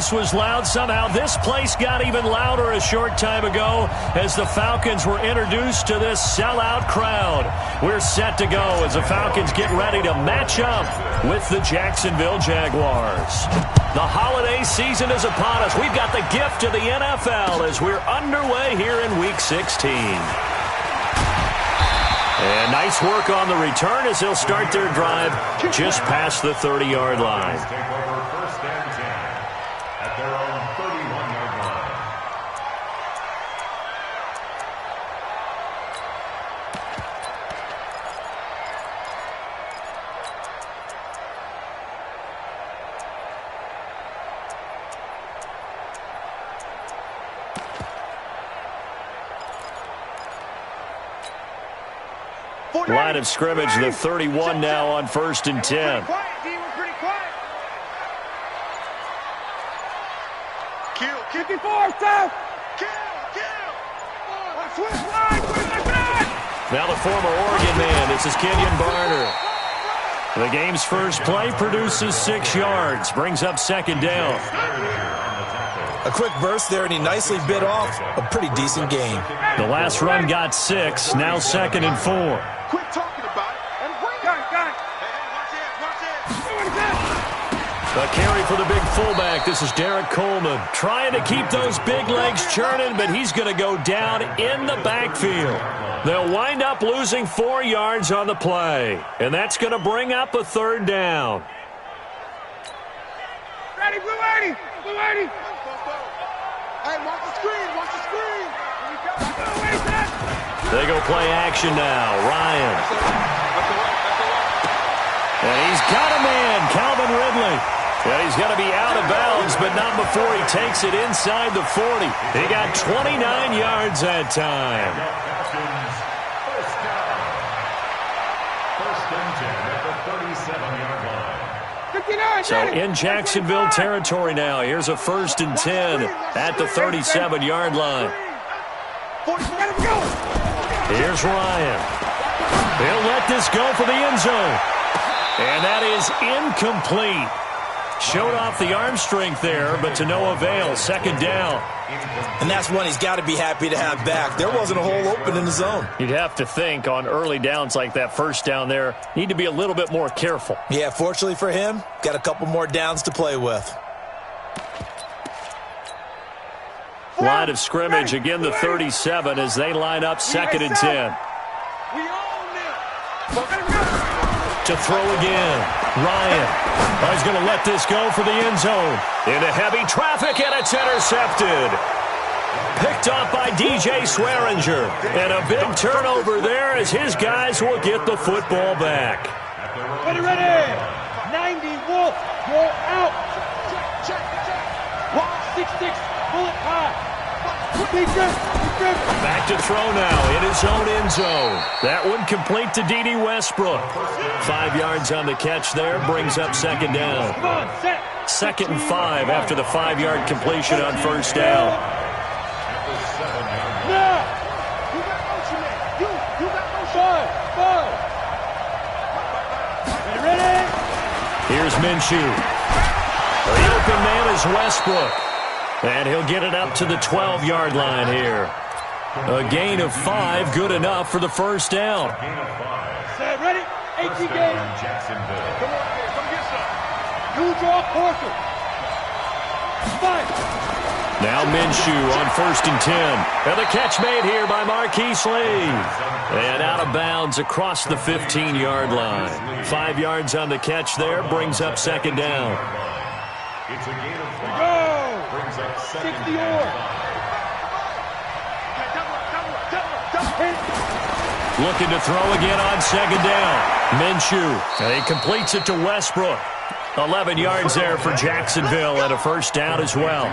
place was loud. Somehow this place got even louder a short time ago as the Falcons were introduced to this sellout crowd. We're set to go as the Falcons get ready to match up with the Jacksonville Jaguars. The holiday season is upon us. We've got the gift of the NFL as we're underway here in Week 16. And nice work on the return as they'll start their drive just past the 30-yard line. Line of scrimmage, the 31 now on 1st and 10. Now the former Oregon man, this is Kenyon Barner. The game's first play produces 6 yards, brings up 2nd down. A quick burst there, and he nicely bit off a pretty decent gain. The last run got 6, now 2nd and 4. Quit talking about it. A carry for the big fullback. This is Derek Coleman trying to keep those big legs churning, but he's going to go down in the backfield. They'll wind up losing 4 yards on the play, and that's going to bring up a 3rd down. Ready, blue 80, blue 80. Hey, watch the screen, watch the screen. They go play action now. Ryan. And he's got a man, Calvin Ridley. And he's going to be out of bounds, but not before he takes it inside the 40. He got 29 yards that time. So in Jacksonville territory now. Here's a 1st and 10 at the 37-yard line. Here's Ryan. He'll let this go for the end zone. And that is incomplete. Showed off the arm strength there, but to no avail. 2nd down. And that's one he's got to be happy to have back. There wasn't a hole open in the zone. You'd have to think on early downs like that, 1st down there, need to be a little bit more careful. Yeah, fortunately for him, got a couple more downs to play with. Line of scrimmage, again the 37 as they line up 2nd and 10. To throw again. Ryan. Oh, he's going to let this go for the end zone. Into heavy traffic, and it's intercepted. Picked off by DJ Swearinger. And a big turnover there as his guys will get the football back. Ready, ready. 90 Wolf. Roll out. 166. Bullet high. Back to throw now in his own end zone. That one complete to D.D. Westbrook. 5 yards on the catch there, brings up 2nd down. 2nd and 5 after the 5-yard completion on 1st down. Here's Minshew. The open man is Westbrook. And he'll get it up to the 12-yard line here. A gain of 5, good enough for the 1st down. Set, ready? 18 game. Come on, come get some. You draw Porter. 5. Now Minshew on 1st and 10. And the catch made here by Marquise Lee. And out of bounds across the 15-yard line. 5 yards on the catch there, brings up 2nd down. It's a gain of 5. Brings up 60 yards. Looking to throw again on 2nd down. Minshew. And he completes it to Westbrook. 11 yards there for Jacksonville and a 1st down as well.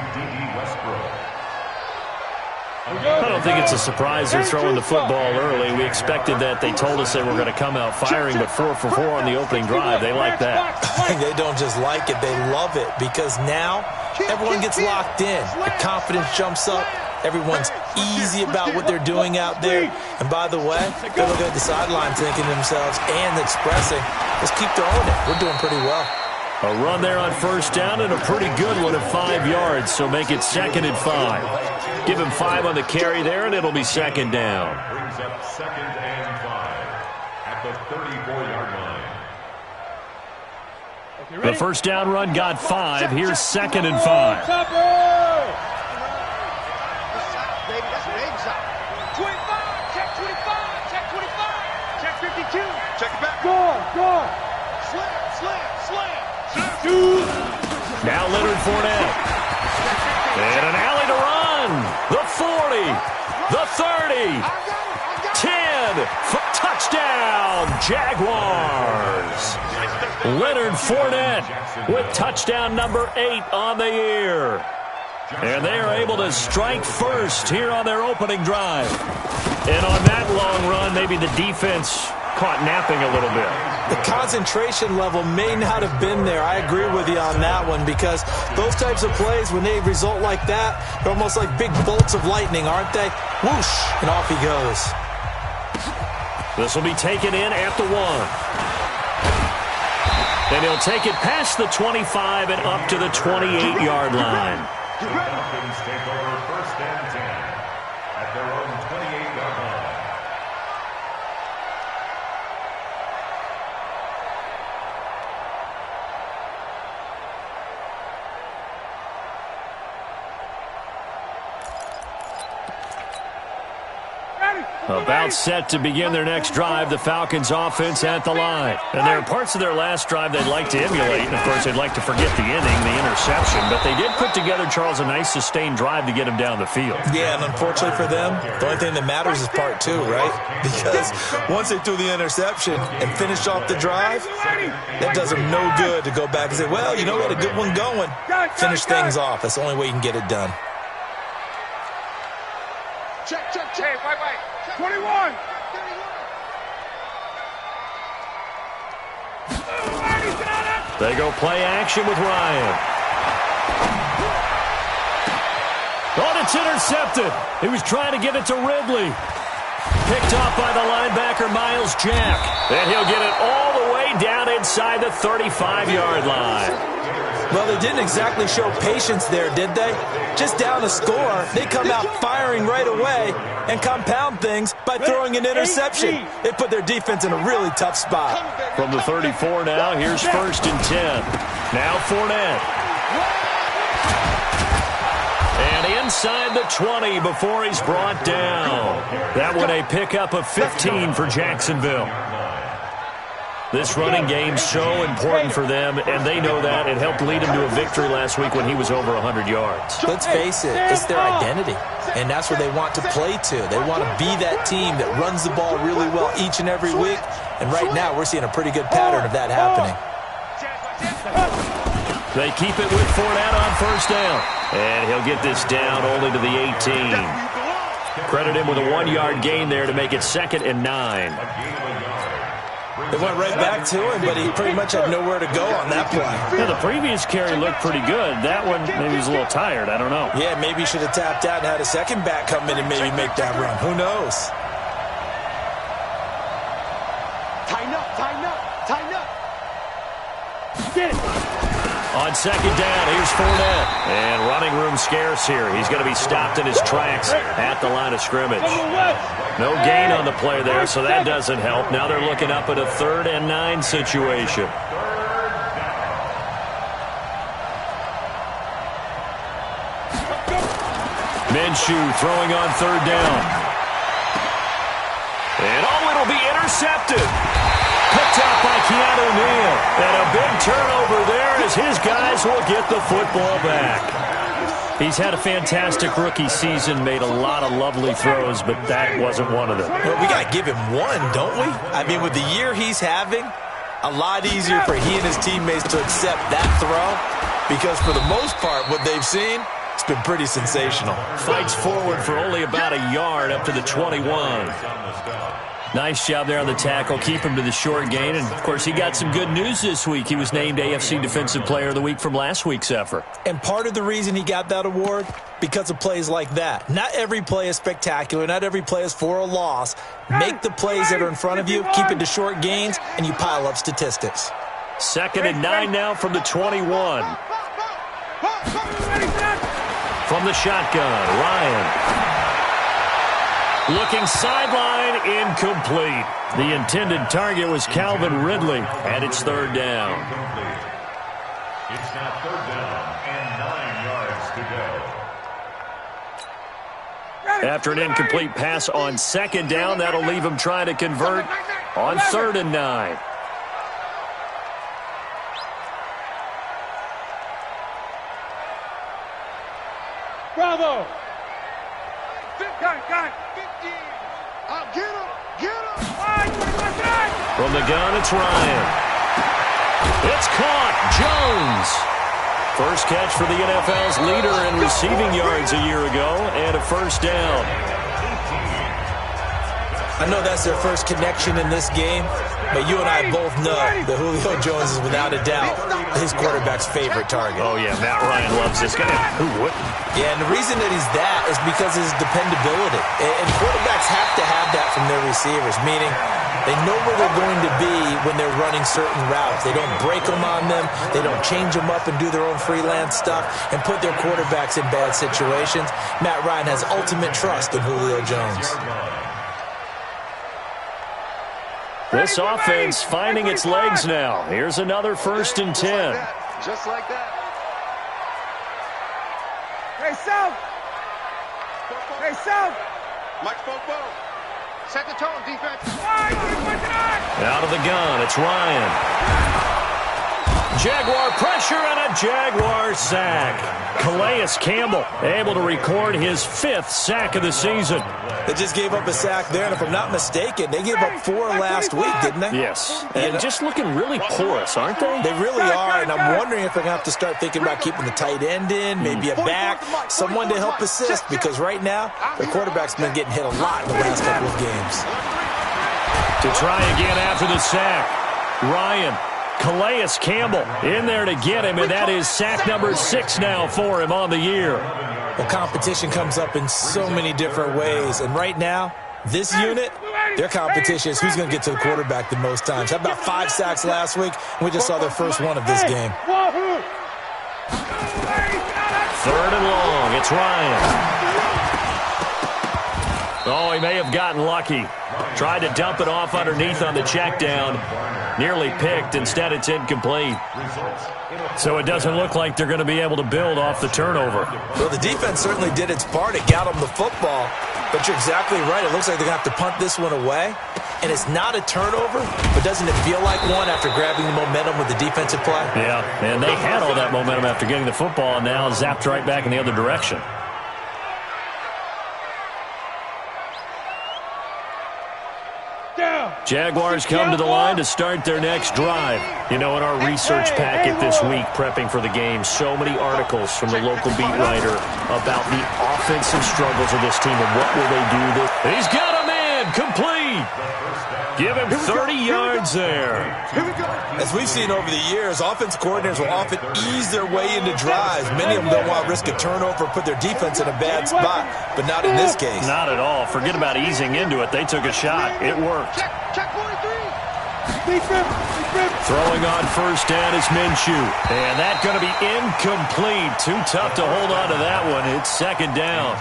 I don't think it's a surprise they're throwing the football early. We expected that. They told us they were going to come out firing, but 4 for 4 on the opening drive. They like that. They don't just like it, they love it, because now everyone gets locked in. The confidence jumps up. Everyone's easy about what they're doing out there. And by the way, they're looking at the sideline thinking to themselves and expressing, let's keep throwing it. We're doing pretty well. A run there on first down and a pretty good one at 5 yards, so make it 2nd and 5. Give him 5 on the carry there, and it'll be 2nd down. Brings up 2nd and 5 at the 34-yard line. The first down run got 5. Here's 2nd and 5. 25, check 25, check 25, check 52. Check it back. Gone. Slam. Now Leonard Fournette. And an alley to run. The 40. The 30. 10. Touchdown, Jaguars. Leonard Fournette with touchdown number 8 on the year. And they are able to strike first here on their opening drive. And on that long run, maybe the defense caught napping a little bit. The concentration level may not have been there. I agree with you on that one, because those types of plays, when they result like that, they're almost like big bolts of lightning, aren't they? Whoosh, and off he goes. This will be taken in at the 1. And he'll take it past the 25 and up to the 28-yard line. The Falcons take over 1st and 10 at their own 28-yard line. About set to begin their next drive, the Falcons offense at the line. And there are parts of their last drive they'd like to emulate, and of course they'd like to forget the inning, the interception, but they did put together, Charles, a nice sustained drive to get him down the field. Yeah, and unfortunately for them, the only thing that matters is part 2, right? Because once they threw the interception and finished off the drive, that does them no good to go back and say, well, you know, we had a good one going. Finish things off. That's the only way you can get it done. Check. Hey, wait. 21. They go play action with Ryan. Oh, it's intercepted. He was trying to get it to Ridley. Picked off by the linebacker, Miles Jack. And he'll get it all the way down inside the 35-yard line. Well, they didn't exactly show patience there, did they? Just down a score, they come out firing right away and compound things by throwing an interception. They put their defense in a really tough spot. From the 34 now, here's 1st and 10. Now Fournette. And inside the 20 before he's brought down. That one a pickup of 15 for Jacksonville. This running game's so important for them, and they know that. It helped lead them to a victory last week when he was over 100 yards. Let's face it, it's their identity, and that's what they want to play to. They want to be that team that runs the ball really well each and every week, and right now we're seeing a pretty good pattern of that happening. They keep it with Fournette on first down, and he'll get this down only to the 18. Credit him with a 1-yard gain there to make it 2nd and 9. They went right back to him, but he pretty much had nowhere to go on that play. Yeah, the previous carry looked pretty good. That one, maybe he was a little tired. I don't know. Yeah, maybe he should have tapped out and had a second back come in and maybe make that run. Who knows? Tighten up. Get it. On second down, here's Fournette. And running room scarce here. He's going to be stopped in his tracks at the line of scrimmage. No gain on the play there, so that doesn't help. Now they're looking up at a 3rd and 9 situation. Minshew throwing on 3rd down. And it'll be intercepted. Picked out by Keanu Neal. And a big turnover there as his guys will get the football back. He's had a fantastic rookie season, made a lot of lovely throws, but that wasn't one of them. Well, we got to give him one, don't we? I mean, with the year he's having, a lot easier for he and his teammates to accept that throw, because for the most part, what they've seen, it's been pretty sensational. Fights forward for only about a yard up to the 21. Nice job there on the tackle. Keep him to the short gain. And, of course, he got some good news this week. He was named AFC Defensive Player of the Week from last week's effort. And part of the reason he got that award, because of plays like that. Not every play is spectacular. Not every play is for a loss. Make the plays that are in front of you, keep it to short gains, and you pile up statistics. 2nd and 9 now from the 21. From the shotgun, Ryan. Looking sideline, incomplete. The intended target was Calvin Ridley, and it's 3rd down. It's now 3rd down and 9 yards to go. After an incomplete pass on 2nd down, that'll leave him trying to convert on 3rd and 9. Bravo! Got it. 50. Get him! From the gun, it's Ryan. It's caught. Jones. First catch for the NFL's leader in receiving yards a year ago, and a 1st down. I know that's their first connection in this game, but you and I both know that Julio Jones is without a doubt his quarterback's favorite target. Oh, yeah, Matt Ryan loves this guy. Who wouldn't? Yeah, and the reason that he's that is because of his dependability. And quarterbacks have to have that from their receivers, meaning they know where they're going to be when they're running certain routes. They don't break them on them. They don't change them up and do their own freelance stuff and put their quarterbacks in bad situations. Matt Ryan has ultimate trust in Julio Jones. This offense finding its legs now. Here's another 1st and 10. Just like that. Hey, South! Mike Popo. Set the tone, defense. Out of the gun, it's Ryan. Jaguar pressure and a Jaguar sack. Calais Campbell able to record his 5th sack of the season. They just gave up a sack there, and if I'm not mistaken, they gave up 4 last week, didn't they? Yes, and just looking really porous, aren't they? They really are, and I'm wondering if they're going to have to start thinking about keeping the tight end in, maybe a back, someone to help assist, because right now, their quarterback's been getting hit a lot in the last couple of games. To try again after the sack, Ryan. Calais Campbell in there to get him, and that is sack number 6 now for him on the year. Well, competition comes up in so many different ways, and right now, this unit, their competition is who's going to get to the quarterback the most times. How about 5 sacks last week? We just saw their first one of this game. 3rd and long, it's Ryan. Oh, he may have gotten lucky. Tried to dump it off underneath on the check down. Nearly picked. Instead, it's incomplete. So it doesn't look like they're going to be able to build off the turnover. Well, the defense certainly did its part. It got them the football. But you're exactly right. It looks like they're going to have to punt this one away. And it's not a turnover, but doesn't it feel like one after grabbing the momentum with the defensive play? Yeah, and they had all that momentum after getting the football, and now zapped right back in the other direction. Jaguars come to the line to start their next drive. You know, in our research packet this week, prepping for the game, so many articles from the local beat writer about the offensive struggles of this team and what will they do. He's got him in, complete. Give him 30 yards there. As we've seen over the years, offensive coordinators will often ease their way into drives. Many of them don't want to risk a turnover or put their defense in a bad spot, but not in this case. Not at all. Forget about easing into it. They took a shot. It worked. Check 43. Throwing on 1st down is Minshew. And that's going to be incomplete. Too tough to hold on to that one. It's 2nd down.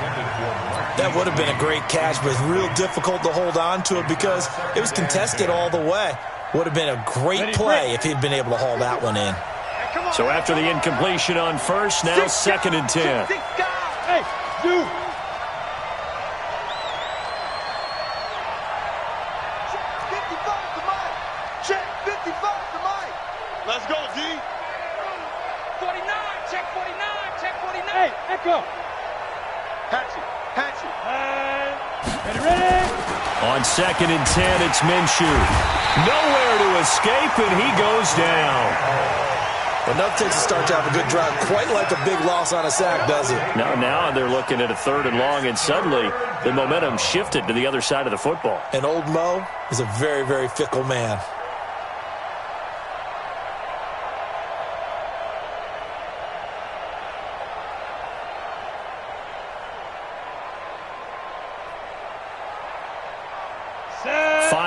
That would have been a great catch, but it's real difficult to hold on to it because it was contested all the way. Would have been a great play if he'd been able to haul that one in. So after the incompletion on 1st, now 2nd and 10. Hey, dude. Check 55 to Mike. Let's go, D. 49, check 49, check 49. Hey, Echo. Hatchet. Ready? On 2nd and 10, it's Minshew. Nowhere to escape, and he goes down. But enough takes to start to have a good drive. Quite like a big loss on a sack, does it? Now they're looking at a 3rd and long, and suddenly the momentum shifted to the other side of the football. And old Mo is a very, very fickle man.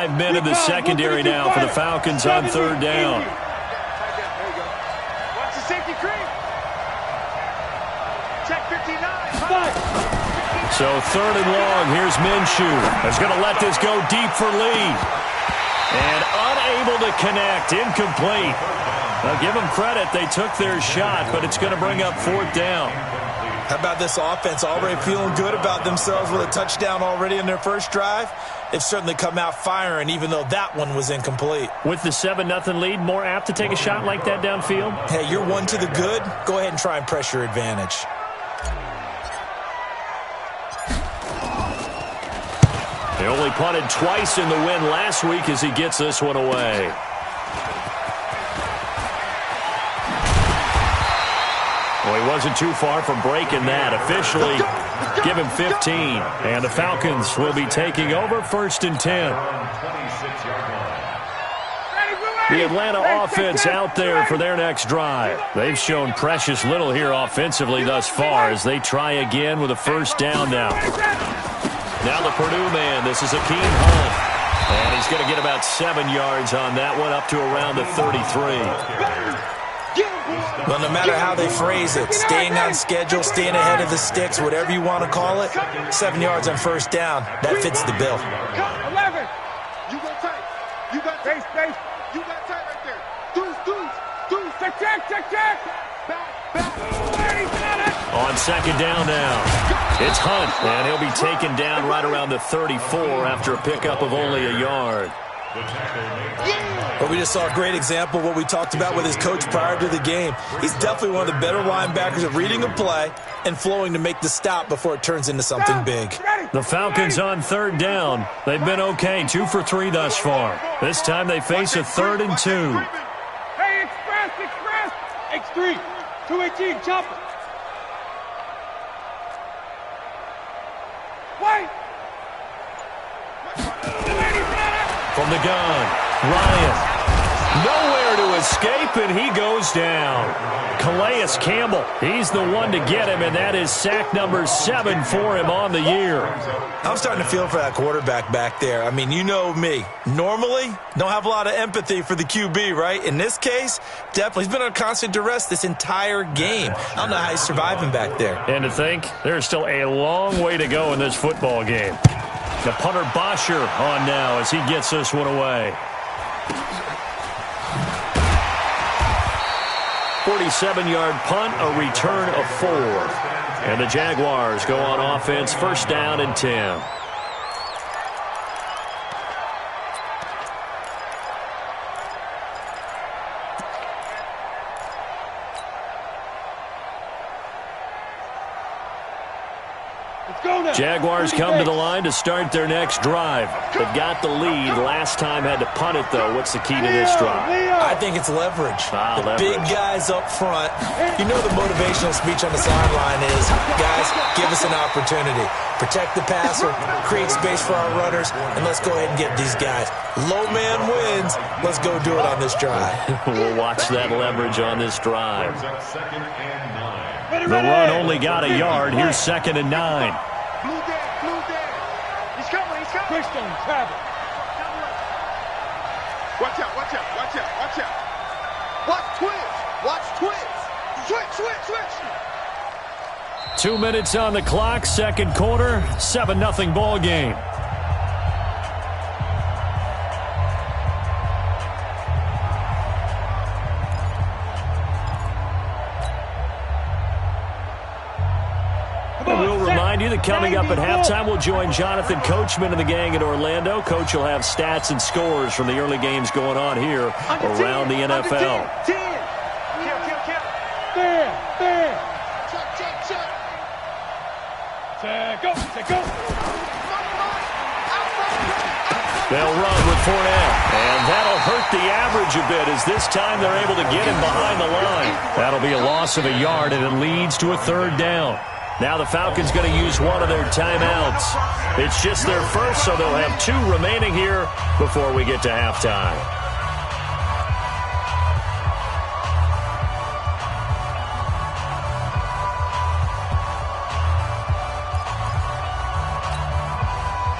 Men in the secondary now for the Falcons on 3rd down. So 3rd and long. Here's Minshew. He's going to let this go deep for Lee. And unable to connect. Incomplete. Now give them credit. They took their shot, but it's going to bring up 4th down. How about this offense already feeling good about themselves with a touchdown already in their first drive? They've certainly come out firing, even though that one was incomplete. With the 7-0 lead, more apt to take a shot like that downfield? Hey, you're one to the good. Go ahead and try and press your advantage. They only punted twice in the win last week as he gets this one away. Well, he wasn't too far from breaking that. Officially, give him 15. And the Falcons will be taking over 1st and 10. The Atlanta offense out there for their next drive. They've shown precious little here offensively thus far as they try again with a 1st down now. Now the Purdue man, this is Akeem Hunt. And he's going to get about 7 yards on that one, up to around the 33. Well, no matter how they phrase it, staying on schedule, staying ahead of the sticks, whatever you want to call it, 7 yards on 1st down, that fits the bill. 11. You go tight. You got tight. You got tight right there. Deuce. Check. Back. On 2nd down now, it's Hunt, and he'll be taken down right around the 34 after a pickup of only a yard. But we just saw a great example of what we talked about with his coach prior to the game. He's definitely one of the better linebackers at reading a play and flowing to make the stop before it turns into something big. The Falcons on 3rd down. They've been okay, 2 for 3 thus far. This time they face a 3rd and 2. Hey, express. X3. 218, chopper. Wait. From the gun, Ryan. Nowhere to escape, and he goes down. Calais Campbell, he's the one to get him, and that is sack number 7 for him on the year. I'm starting to feel for that quarterback back there. I mean, you know me. Normally, don't have a lot of empathy for the QB, right? In this case, definitely. He's been on constant duress this entire game. I don't know how he's surviving back there. And to think, there's still a long way to go in this football game. The punter Bosher on now as he gets this one away. 47-yard punt, a return of 4. And the Jaguars go on offense, 1st down and 10. Jaguars come to the line to start their next drive. They've got the lead. Last time had to punt it, though. What's the key to this drive? I think it's leverage. Big guys up front. You know the motivational speech on the sideline is, guys, give us an opportunity. Protect the passer, create space for our runners, and let's go ahead and get these guys. Low man wins. Let's go do it on this drive. We'll watch that leverage on this drive. The run only got a yard. Here's 2nd and 9. Blue dead. He's coming. Christian, travel. Watch out. Watch twitch. Switch. 2 minutes on the clock, 2nd quarter, 7-0 ball game. We'll remind you that coming up at halftime, we'll join Jonathan Coachman and the gang in Orlando. Coach will have stats and scores from the early games going on here around the NFL. Go. They'll run with Fournette, and that'll hurt the average a bit as this time they're able to get him behind the line. That'll be a loss of a yard, and it leads to a 3rd down. Now the Falcons going to use one of their timeouts. It's just their first, so they'll have 2 remaining here before we get to halftime.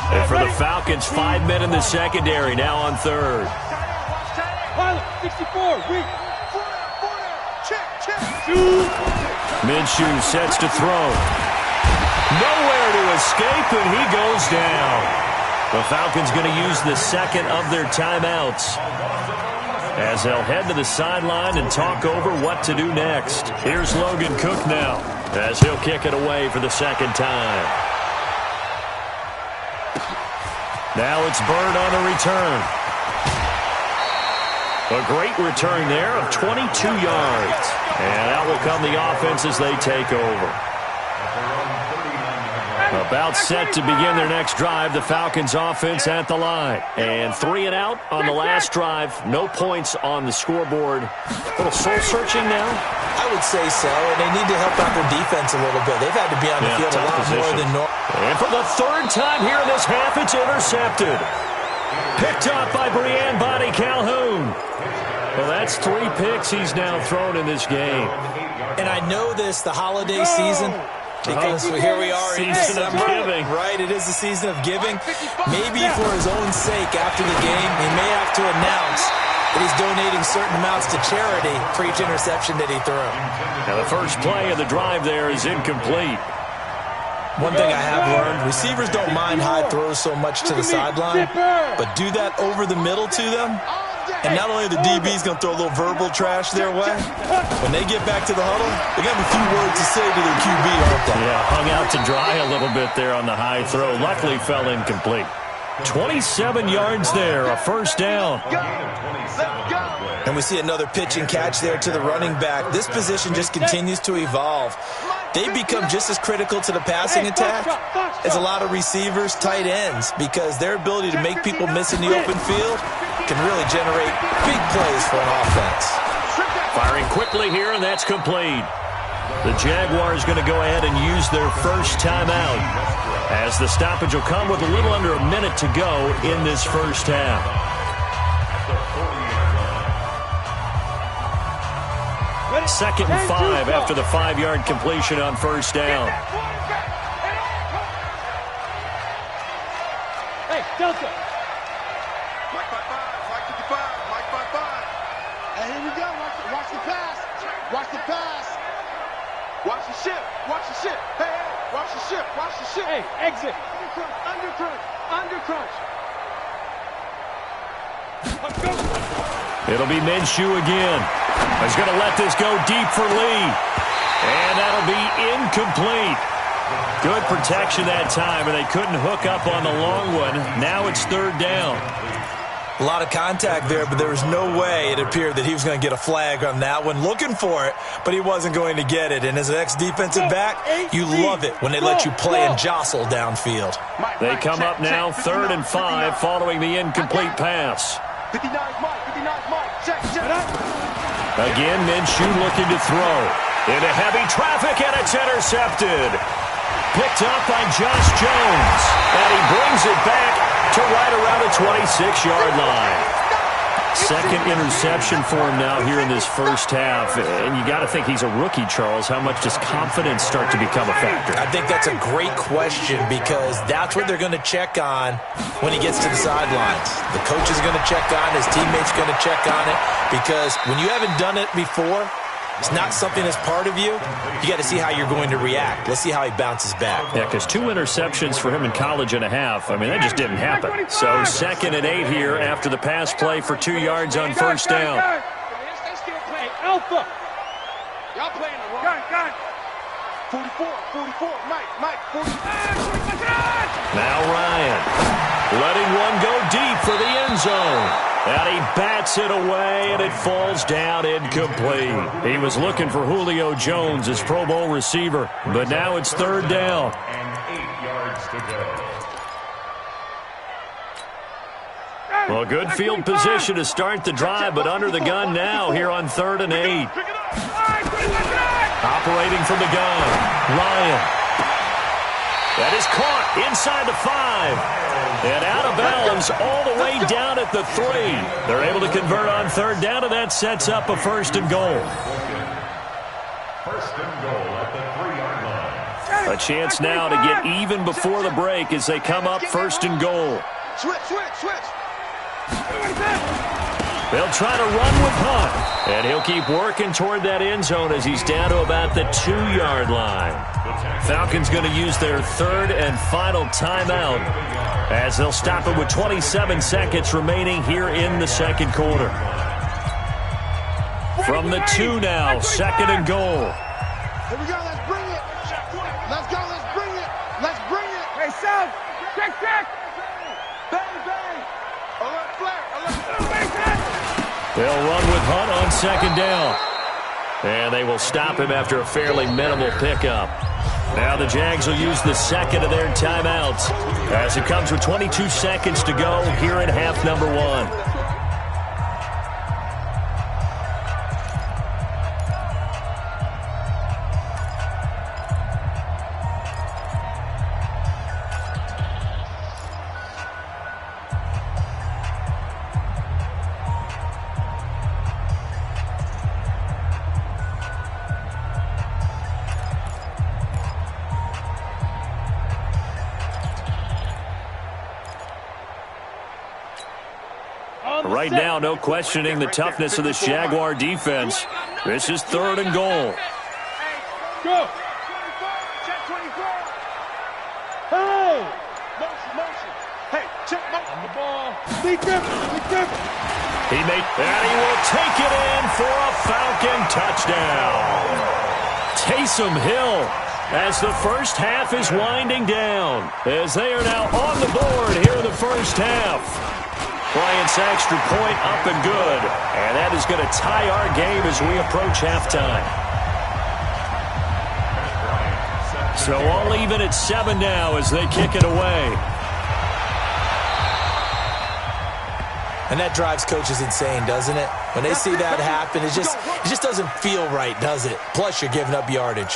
And for the Falcons, 5 men in the secondary, now on 3rd. Pilot, 64, weak. Check. Minshew sets to throw. Nowhere to escape, and he goes down. The Falcons going to use the second of their timeouts as they'll head to the sideline and talk over what to do next. Here's Logan Cook now as he'll kick it away for the second time. Now it's Bird on the return. A great return there of 22 yards. And out will come the offense as they take over. About set to begin their next drive. The Falcons offense at the line. And 3 and out on the last drive. No points on the scoreboard. A little soul-searching now? I would say so, and they need to help out their defense a little bit. They've had to be on the field a lot more than normal. And for the third time here in this half, it's intercepted. Picked up by Breanne Bonnie Calhoun. Well, that's 3 picks he's now thrown in this game. And I know this, the holiday season, because here we are in December, right? It is the season of giving. Maybe for his own sake after the game, he may have to announce that he's donating certain amounts to charity for each interception that he threw. Now the first play of the drive there is incomplete. One thing I have learned, receivers don't mind high throws so much to the sideline, but do that over the middle to them, and not only the DB's going to throw a little verbal trash their way, when they get back to the huddle, they got a few words to say to their QB, aren't they? Yeah, hung out to dry a little bit there on the high throw. Luckily fell incomplete. 27 yards there, a first down. And we see another pitch and catch there to the running back. This position just continues to evolve. They become just as critical to the passing attack as a lot of receivers, tight ends, because their ability to make people miss in the open field can really generate big plays for an offense. Firing quickly here, and that's complete. The Jaguars going to go ahead and use their first timeout as the stoppage will come with a little under a minute to go in this first half. Second and 5 after the 5-yard completion on first down. Hey, Delta. Mike 55, Mike 55, Mike 55. And here we go. Watch the pass. Watch the pass. Watch the ship. Watch the ship. Hey, hey. Watch the ship. Watch the ship. Hey, exit. Under crunch. Under crunch. Let's go. It'll be Minshew again. He's going to let this go deep for Lee. And that'll be incomplete. Good protection that time, and they couldn't hook up on the long one. Now it's third down. A lot of contact there, but there was no way it appeared that he was going to get a flag on that one. Looking for it, but he wasn't going to get it. And as an ex-defensive back, you love it when they let you play and jostle downfield. They come up now, 3rd and 5, following the incomplete pass. 59 Mike, check. Again, Minshew looking to throw. Into heavy traffic, and it's intercepted. Picked up by Josh Jones. And he brings it back to right around the 26-yard line. Second interception for him now here in this first half. And you got to think he's a rookie, Charles. How much does confidence start to become a factor? I think that's a great question because that's what they're going to check on when he gets to the sidelines. The coach is going to check on it. His teammates are going to check on it because when you haven't done it before, it's not something that's part of you. You got to see how you're going to react. Let's see how he bounces back. Yeah, because 2 interceptions for him in college and a half. I mean, that just didn't happen. So 2nd and 8 here after the pass play for 2 yards on first down. Alpha. Y'all playing the wrong. Gun. 44, Mike, 45. Now Ryan letting one go deep for the end zone. And he bats it away, and it falls down incomplete. He was looking for Julio Jones, his Pro Bowl receiver, but now it's 3rd down. And 8 yards to go. Well, good field position to start the drive, but under the gun now here on 3rd and 8. Operating from the gun, Ryan. That is caught inside the 5. And out of bounds all the way down at the 3. They're able to convert on 3rd down, and that sets up a 1st and goal. 1st and goal at the 3-yard line. A chance now to get even before the break as they come up 1st and goal. Switch. They'll try to run with Hunt, and he'll keep working toward that end zone as he's down to about the 2-yard line. Falcons going to use their third and final timeout as they'll stop it with 27 seconds remaining here in the second quarter. From the 2 now, second and goal. Here we go, let's bring it. Let's go, let's bring it. Let's bring it. Hey, South, check. Bang, bang. Alert flare, alert flare. They'll run with Hunt on second down. And they will stop him after a fairly minimal pickup. Now the Jags will use the second of their timeouts as it comes with 22 seconds to go here in half number 1. Right now, no questioning the toughness of this Jaguar defense. This is third and goal. Go. Check 24. Hey. Motion. Hey, check motion. On the ball. Lead them. He will take it in for a Falcon touchdown. Taysom Hill as the first half is winding down, as they are now on the board here in the first half. Bryant's extra point up and good. And that is going to tie our game as we approach halftime. So all even at 7 now as they kick it away. And that drives coaches insane, doesn't it? When they see that happen, it just doesn't feel right, does it? Plus, you're giving up yardage.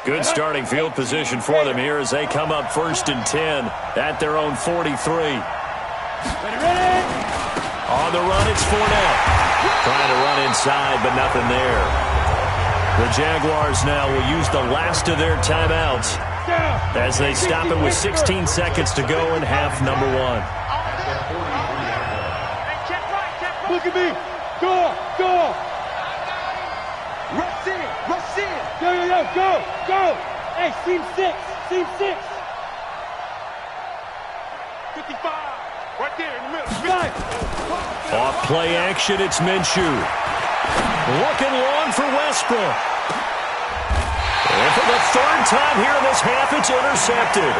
Good starting field position for them here as they come up first and 10 at their own 43. Ready. On the run, it's Fournette. Trying to run inside, but nothing there. The Jaguars now will use the last of their timeouts as they stop it with 16 seconds to go in half number 1. Look at me. Go. Rush in. Go. Hey, seam 6. 55. Right there in the middle. Off play action, it's Minshew. Looking long for Westbrook. And for the third time here in this half, it's intercepted.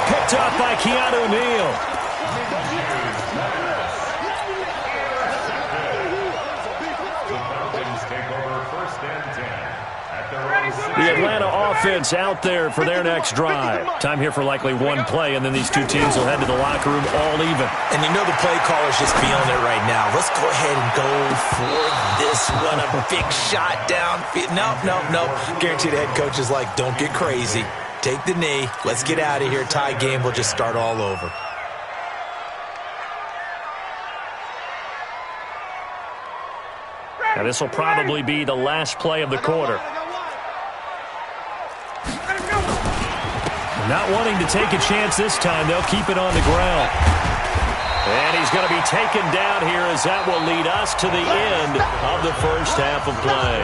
Picked up by Keanu Neal. The Atlanta offense out there for their next drive. Time here for likely one play, and then these two teams will head to the locker room all even. And you know the play caller's just feeling it right now. Let's go ahead and go for this one. A big shot downfield. No. Guaranteed the head coach is like, don't get crazy. Take the knee. Let's get out of here. Tie game. We'll just start all over. Now this will probably be the last play of the quarter. Not wanting to take a chance this time, they'll keep it on the ground. And he's going to be taken down here as that will lead us to the end of the first half of play.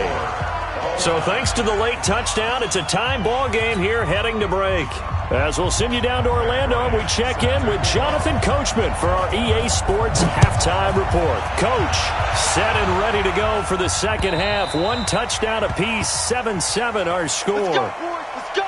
So thanks to the late touchdown, it's a time ball game here heading to break. As we'll send you down to Orlando, we check in with Jonathan Coachman for our EA Sports Halftime Report. Coach, set and ready to go for the second half. One touchdown apiece, 7-7 our score. Let's go, boys. Let's go.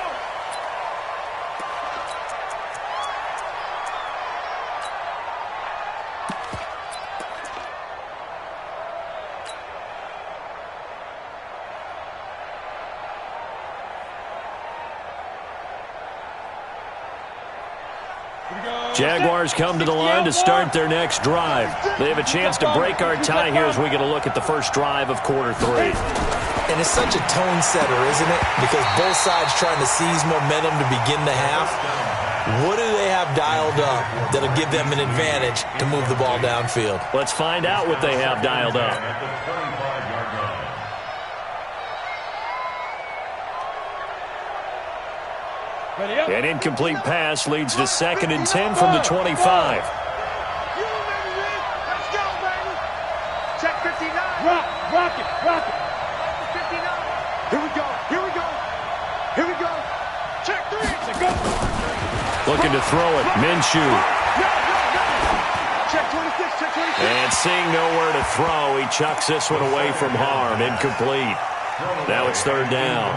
Jaguars come to the line to start their next drive. They have a chance to break our tie here as we get a look at the first drive of quarter 3. And it's such a tone setter, isn't it? Because both sides trying to seize momentum to begin the half. What do they have dialed up that'll give them an advantage to move the ball downfield? Let's find out what they have dialed up. Ready up. An incomplete pass leads to 2nd and 10 from the 25. Looking to throw it. Minshew. Check 26, check 26. And seeing nowhere to throw, he chucks this one away from harm. Incomplete. Now it's third down.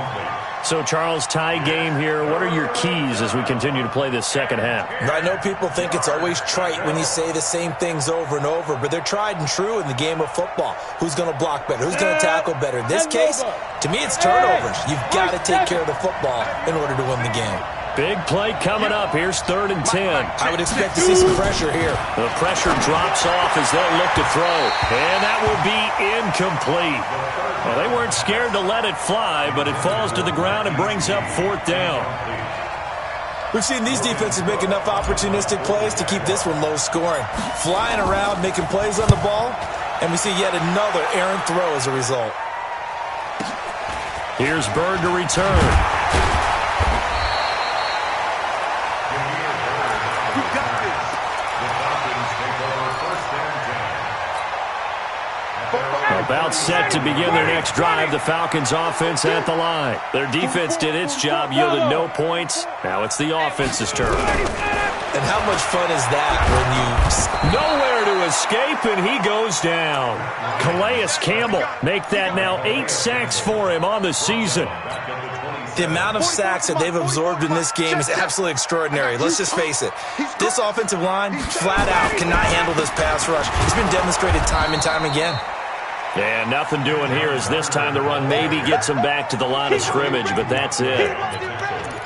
So, Charles, tie game here. What are your keys as we continue to play this second half? I know people think it's always trite when you say the same things over and over, but they're tried and true in the game of football. Who's going to block better? Who's going to tackle better? In this case, to me, it's turnovers. You've got to take care of the football in order to win the game. Big play coming up. Here's 3rd and 10. I would expect to see some pressure here. The pressure drops off as they'll look to throw. And that will be incomplete. Well, they weren't scared to let it fly, but it falls to the ground and brings up 4th down. We've seen these defenses make enough opportunistic plays to keep this one low scoring. Flying around, making plays on the ball, and we see yet another errant throw as a result. Here's Bird to return. About set to begin their next drive, the Falcons offense at the line. Their defense did its job, yielded no points. Now it's the offense's turn. And how much fun is that when you... Nowhere to escape, and he goes down. Calais Campbell make that now 8 sacks for him on the season. The amount of sacks that they've absorbed in this game is absolutely extraordinary. Let's just face it. This offensive line, flat out, cannot handle this pass rush. It's been demonstrated time and time again. And nothing doing here as this time the run maybe gets him back to the line of scrimmage, but that's it.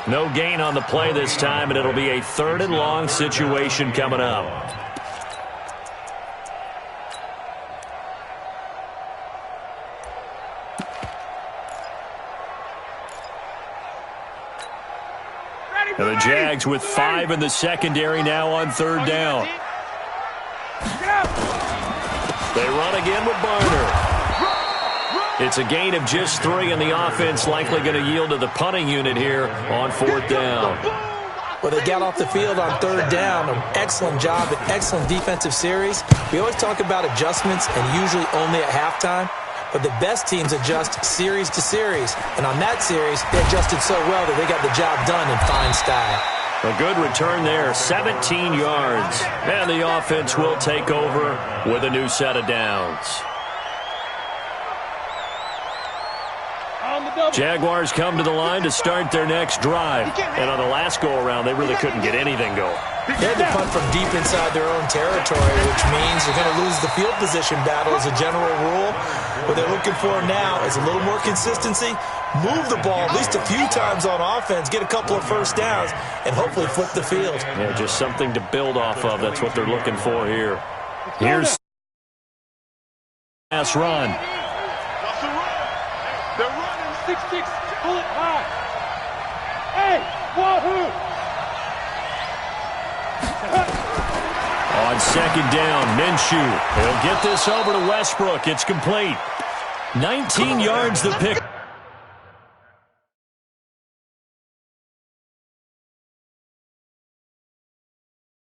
No gain on the play this time, and it'll be a 3rd and long situation coming up. And the Jags with 5 in the secondary now on 3rd down. They run again with Barner. It's a gain of just 3, and the offense likely going to yield to the punting unit here on 4th down. Well, they got off the field on 3rd down. An excellent job, an excellent defensive series. We always talk about adjustments, and usually only at halftime. But the best teams adjust series to series. And on that series, they adjusted so well that they got the job done in fine style. A good return there, 17 yards. And the offense will take over with a new set of downs. Jaguars come to the line to start their next drive. And on the last go-around, they really couldn't get anything going. They had to punt from deep inside their own territory, which means they're going to lose the field position battle as a general rule. What they're looking for now is a little more consistency, move the ball at least a few times on offense, get a couple of first downs, and hopefully flip the field. Yeah, just something to build off of. That's what they're looking for here. Here's pass run. They're running 6-6, pull it high. Hey, wahoo! On 2nd down, Minshew. He'll get this over to Westbrook. It's complete. 19 yards the pick.